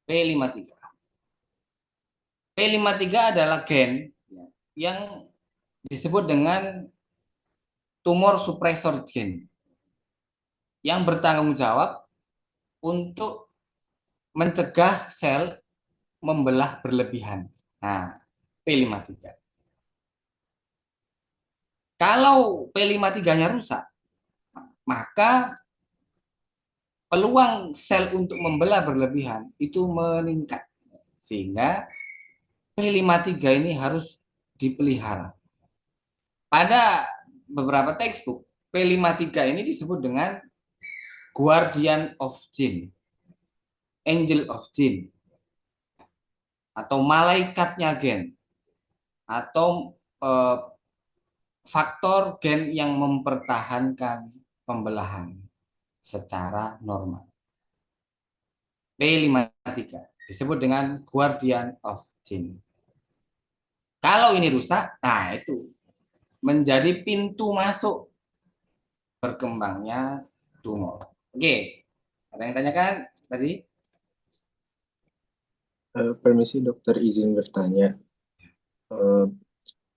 P53. P53 adalah gen yang disebut dengan tumor suppressor gen yang bertanggung jawab untuk mencegah sel membelah berlebihan. Nah, P53. Kalau P53-nya rusak, maka peluang sel untuk membelah berlebihan itu meningkat. Sehingga P53 ini harus dipelihara. Pada beberapa textbook, P53 ini disebut dengan guardian of gene, angel of gene, atau malaikatnya gen, atau faktor gen yang mempertahankan pembelahan secara normal. P53 disebut dengan guardian of gene. Kalau ini rusak, nah itu menjadi pintu masuk berkembangnya tumor. Oke, ada yang tanyakan tadi? Permisi dokter, izin bertanya. Eh,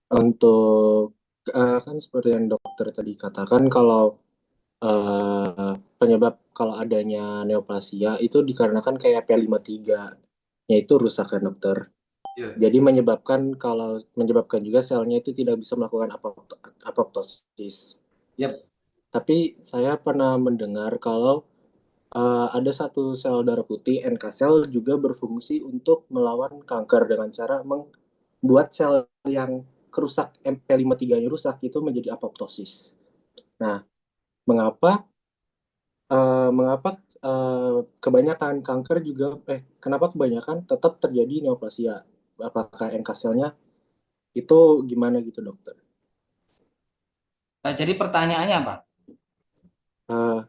untuk kan seperti yang dokter tadi katakan, kalau penyebab kalau adanya neoplasia itu dikarenakan kayak P53 yaitu rusak kan dokter. Iya. Jadi menyebabkan juga selnya itu tidak bisa melakukan apoptosis. Yep. Tapi saya pernah mendengar kalau ada satu sel darah putih NK sel juga berfungsi untuk melawan kanker dengan cara membuat sel yang kerusak MP53-nya rusak itu menjadi apoptosis. Nah, mengapa mengapa kebanyakan kanker juga kenapa kebanyakan tetap terjadi neoplasia? Apakah NK selnya itu gimana gitu dokter? Jadi pertanyaannya apa? Eh,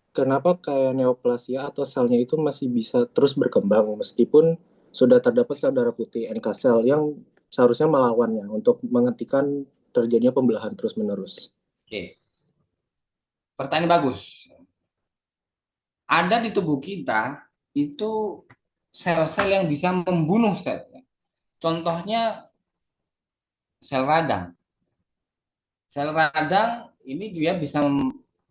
Kenapa kayak neoplasia atau selnya itu masih bisa terus berkembang meskipun sudah terdapat sel darah putih NK sel yang seharusnya melawannya untuk menghentikan terjadinya pembelahan terus-menerus. Oke, pertanyaan bagus. Ada di tubuh kita itu sel-sel yang bisa membunuh sel. Contohnya sel radang. Sel radang ini dia bisa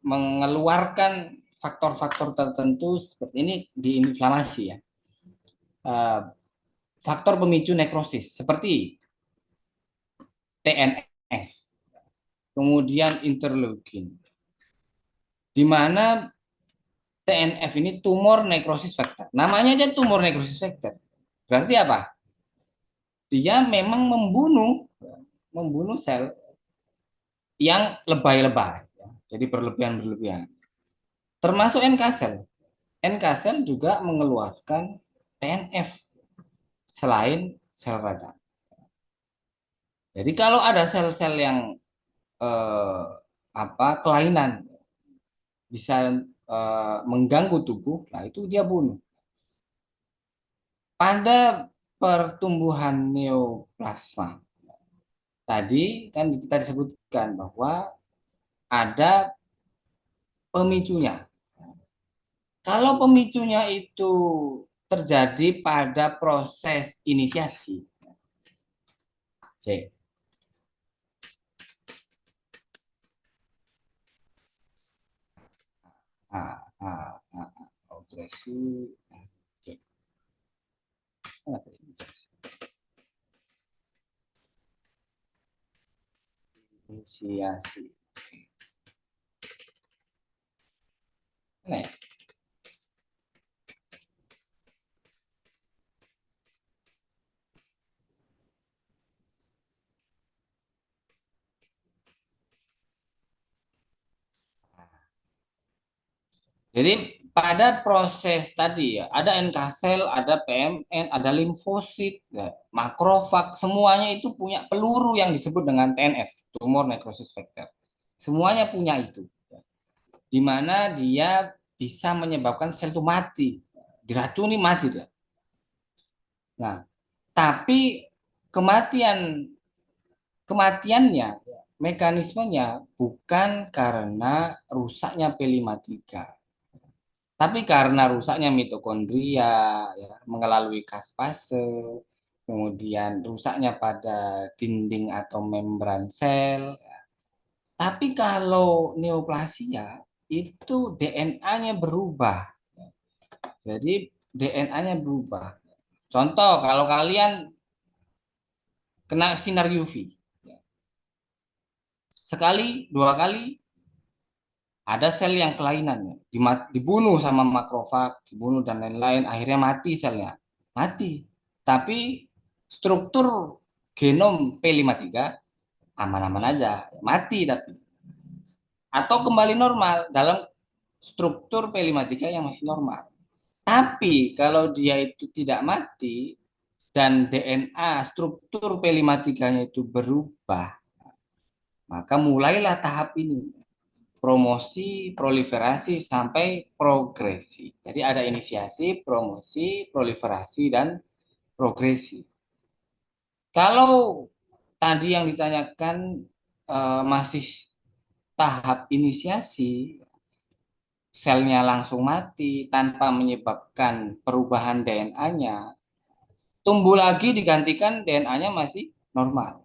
mengeluarkan faktor-faktor tertentu seperti ini di inflamasi ya. Faktor pemicu nekrosis seperti TNF, kemudian interleukin, di mana TNF ini tumor necrosis factor. Namanya aja tumor necrosis factor. Berarti apa? Dia memang membunuh sel yang lebay-lebay, jadi berlebihan-berlebihan. Termasuk NK sel. NK sel juga mengeluarkan TNF selain sel radang. Jadi kalau ada sel-sel yang eh, kelainan bisa mengganggu tubuh, nah itu dia bunuh. Pada pertumbuhan neoplasma tadi kan kita disebutkan bahwa ada pemicunya. Kalau pemicunya itu terjadi pada proses inisiasi, C. Operasi, C. Inisiasi. Nah, jadi pada proses tadi ya, ada NK sel, ada PMN, ada limfosit, ya, makrofag, semuanya itu punya peluru yang disebut dengan TNF, tumor necrosis factor. Semuanya punya itu. Di mana dia bisa menyebabkan sel itu mati, diracuni mati. Nah, tapi kematian kematiannya, mekanismenya bukan karena rusaknya P53. Tapi karena rusaknya mitokondria, ya, melalui caspase, kemudian rusaknya pada dinding atau membran sel. Tapi kalau neoplasia itu DNA-nya berubah. Jadi DNA-nya berubah. Contoh, kalau kalian kena sinar UV, sekali, dua kali, ada sel yang kelainan, dibunuh sama makrofag, dibunuh dan lain-lain, akhirnya mati selnya. Mati. Tapi struktur genom P53 aman-aman aja, mati tapi. Atau kembali normal dalam struktur P53 yang masih normal. Tapi kalau dia itu tidak mati dan DNA struktur P53-nya itu berubah, maka mulailah tahap ini. Promosi, proliferasi, sampai progresi. Jadi ada inisiasi, promosi, proliferasi, dan progresi. Kalau tadi yang ditanyakan masih tahap inisiasi, selnya langsung mati tanpa menyebabkan perubahan DNA-nya, tumbuh lagi digantikan DNA-nya masih normal.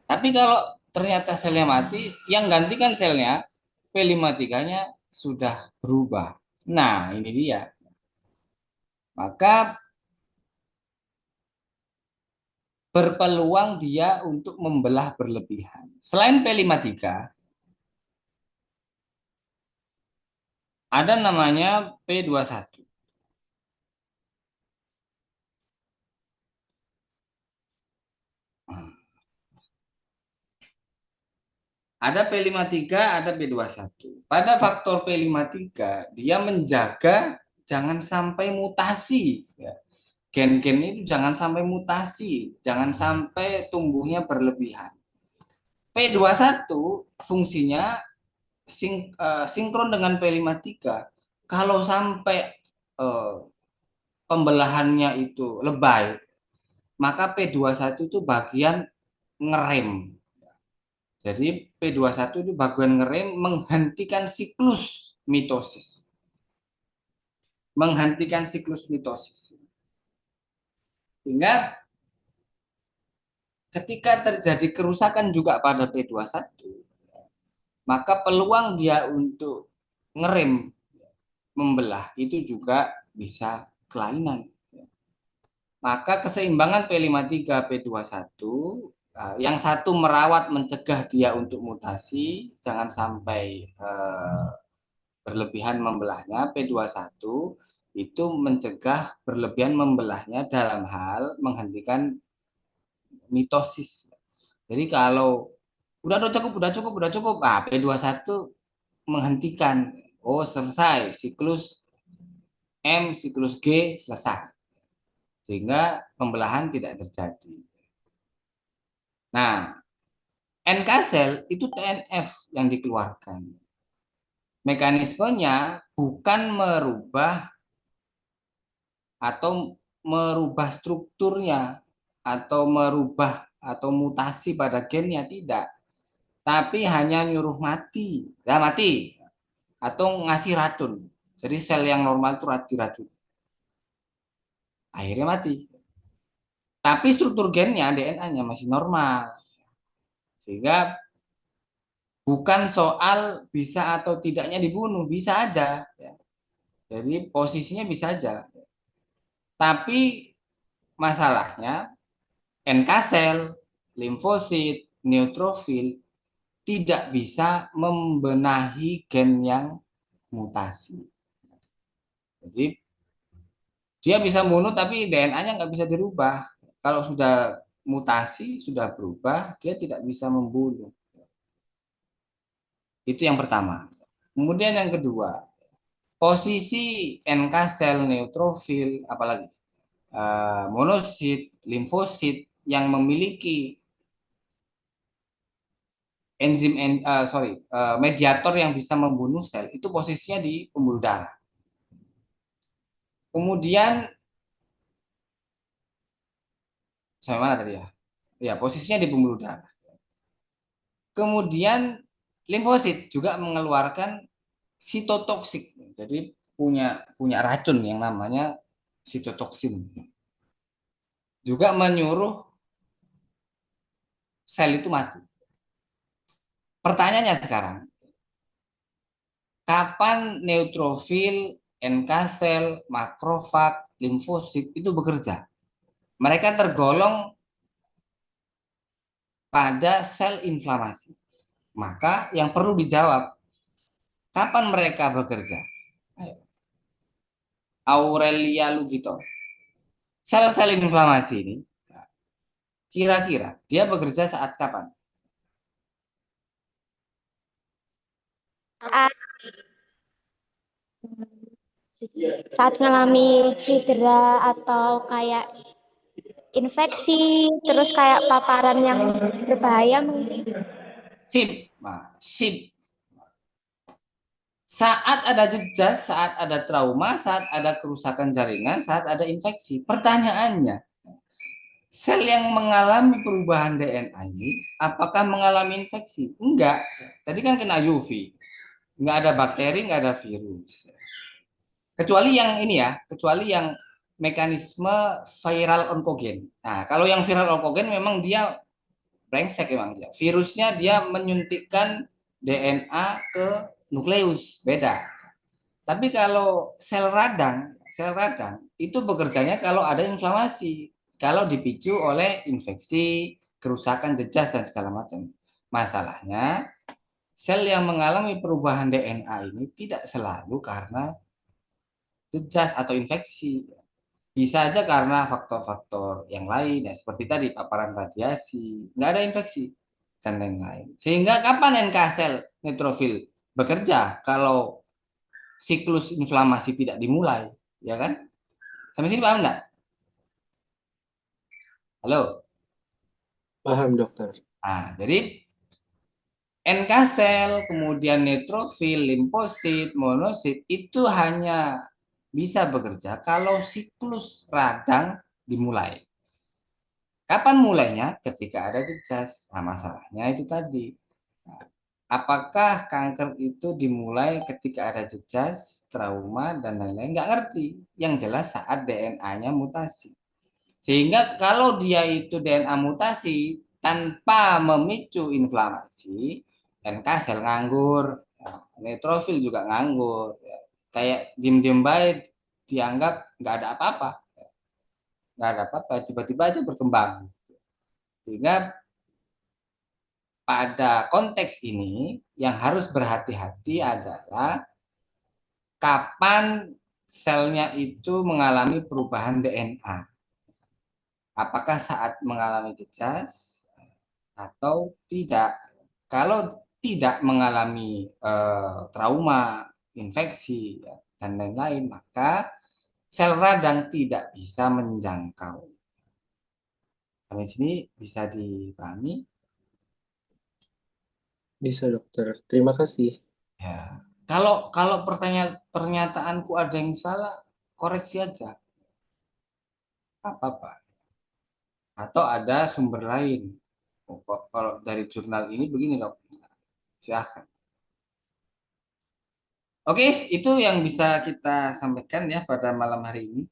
Tapi kalau ternyata selnya mati, yang gantikan selnya P53-nya sudah berubah. Nah, ini dia. Maka berpeluang dia untuk membelah berlebihan. Selain P53, ada namanya P21. Ada P53, ada P21. Pada faktor P53, dia menjaga jangan sampai mutasi. Ya. Gen-gen itu jangan sampai mutasi, jangan sampai tumbuhnya berlebihan. P21 fungsinya sinkron dengan P53. Kalau sampai uh, pembelahannya itu lebay, maka P21 itu bagian ngerem. Jadi P21 itu bagian ngerem menghentikan siklus mitosis. Menghentikan siklus mitosis. Sehingga ketika terjadi kerusakan juga pada P21, maka peluang dia untuk ngerem membelah itu juga bisa kelainan. Maka keseimbangan P53 P21, yang satu merawat mencegah dia untuk mutasi, jangan sampai berlebihan membelahnya. P21 itu mencegah berlebihan membelahnya dalam hal menghentikan mitosis. Jadi kalau udah cukup, P21 menghentikan. Oh, selesai siklus M, siklus G selesai. Sehingga pembelahan tidak terjadi. Nah, NK sel itu TNF yang dikeluarkan. Mekanismenya bukan merubah strukturnya atau merubah atau mutasi pada gennya, tidak. Tapi hanya nyuruh mati. Nah, mati atau ngasih racun. Jadi sel yang normal itu diracun. Akhirnya mati. Tapi struktur gennya, DNA-nya masih normal. Sehingga bukan soal bisa atau tidaknya dibunuh, bisa aja. Ya. Jadi posisinya bisa aja. Tapi masalahnya NK sel, limfosit, neutrofil tidak bisa membenahi gen yang mutasi. Jadi dia bisa bunuh tapi DNA-nya nggak bisa dirubah. Kalau sudah mutasi, sudah berubah, dia tidak bisa membunuh. Itu yang pertama. Kemudian yang kedua, posisi NK sel, neutrofil, apalagi monosit, limfosit yang memiliki mediator yang bisa membunuh sel itu posisinya di pembuluh darah. Kemudian sampai mana tadi ya? Ya, posisinya di pembuluh darah. Kemudian limfosit juga mengeluarkan sitotoksik. Jadi punya racun yang namanya sitotoksin. Juga menyuruh sel itu mati. Pertanyaannya sekarang, kapan neutrofil, NK sel, makrofag, limfosit itu bekerja? Mereka tergolong pada sel inflamasi. Maka yang perlu dijawab, kapan mereka bekerja? Aurelia Lugito. Sel-sel inflamasi ini, kira-kira dia bekerja saat kapan? Saat ngalami cedera atau kayak infeksi, terus kayak paparan yang berbahaya mungkin. Sip. Nah, sip. Saat ada jejas, saat ada trauma, saat ada kerusakan jaringan, saat ada infeksi. Pertanyaannya, sel yang mengalami perubahan DNA ini, apakah mengalami infeksi? Enggak. Tadi kan kena UV. Enggak ada bakteri, enggak ada virus. Kecuali yang ini ya, kecuali yang mekanisme viral onkogen. Nah, kalau yang viral onkogen memang dia brengsek memang dia. Virusnya dia menyuntikkan DNA ke nukleus, beda. Tapi kalau sel radang itu bekerjanya kalau ada inflamasi, kalau dipicu oleh infeksi, kerusakan jejas dan segala macam. Masalahnya sel yang mengalami perubahan DNA ini tidak selalu karena jejas atau infeksi. Bisa aja karena faktor-faktor yang lain ya seperti tadi paparan radiasi, nggak ada infeksi dan lain-lain. Sehingga kapan NK sel neutrofil bekerja kalau siklus inflamasi tidak dimulai, ya kan? Sampai sini paham nggak? Halo. Paham, dokter. Nah, jadi NK sel, kemudian neutrofil, limfosit, monosit itu hanya bisa bekerja kalau siklus radang dimulai. Kapan mulainya? Ketika ada jejas. Nah, masalahnya itu tadi. Nah, apakah kanker itu dimulai ketika ada jejas, trauma, dan lain-lain? Nggak ngerti. Yang jelas saat DNA-nya mutasi. Sehingga kalau dia itu DNA mutasi tanpa memicu inflamasi, NK sel nganggur, neutrofil juga nganggur. Kayak diem-diem baik dianggap nggak ada apa-apa. Nggak ada apa-apa, tiba-tiba aja berkembang. Sehingga pada konteks ini yang harus berhati-hati adalah kapan selnya itu mengalami perubahan DNA. Apakah saat mengalami jejas atau tidak? Kalau tidak mengalami trauma, infeksi, ya, dan lain-lain, maka sel radang tidak bisa menjangkau. Sampai sini bisa dipahami? Bisa, dokter. Terima kasih. Ya. Kalau pernyataanku ada yang salah, koreksi aja. Apa-apa. Atau ada sumber lain. Oh, kalau dari jurnal ini begini, dok. Silahkan. Oke, itu yang bisa kita sampaikan ya pada malam hari ini.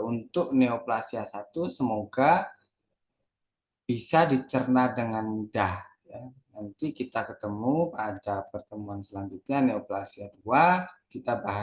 Untuk neoplasia 1, semoga bisa dicerna dengan mudah. Ya. Nanti kita ketemu pada pertemuan selanjutnya, neoplasia 2, kita bahas